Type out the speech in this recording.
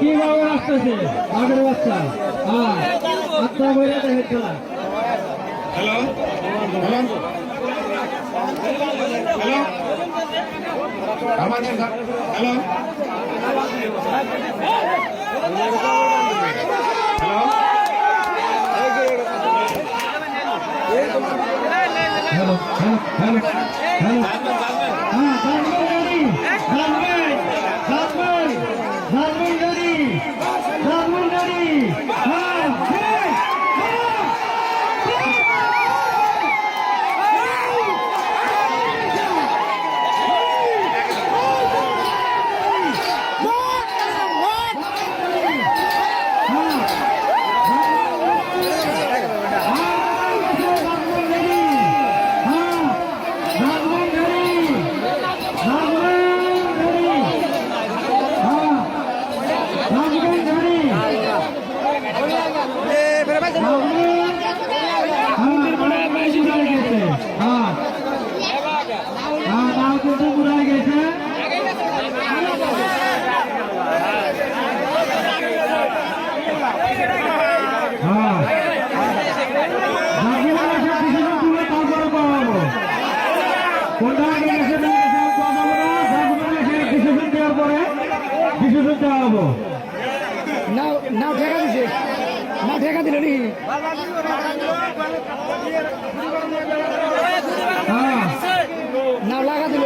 কিভাবে আসতেছে আগের বাচ্চা আত্মা বইরা দেখে খেলা। হ্যালো হ্যালো হ্যালো আমাদের hello hello hello hello hello হ্যাঁ জানবেন গাড়ি হ্যাঁ না ঠেকা দিছে না ঠেকা দিল নি না লাগা দিল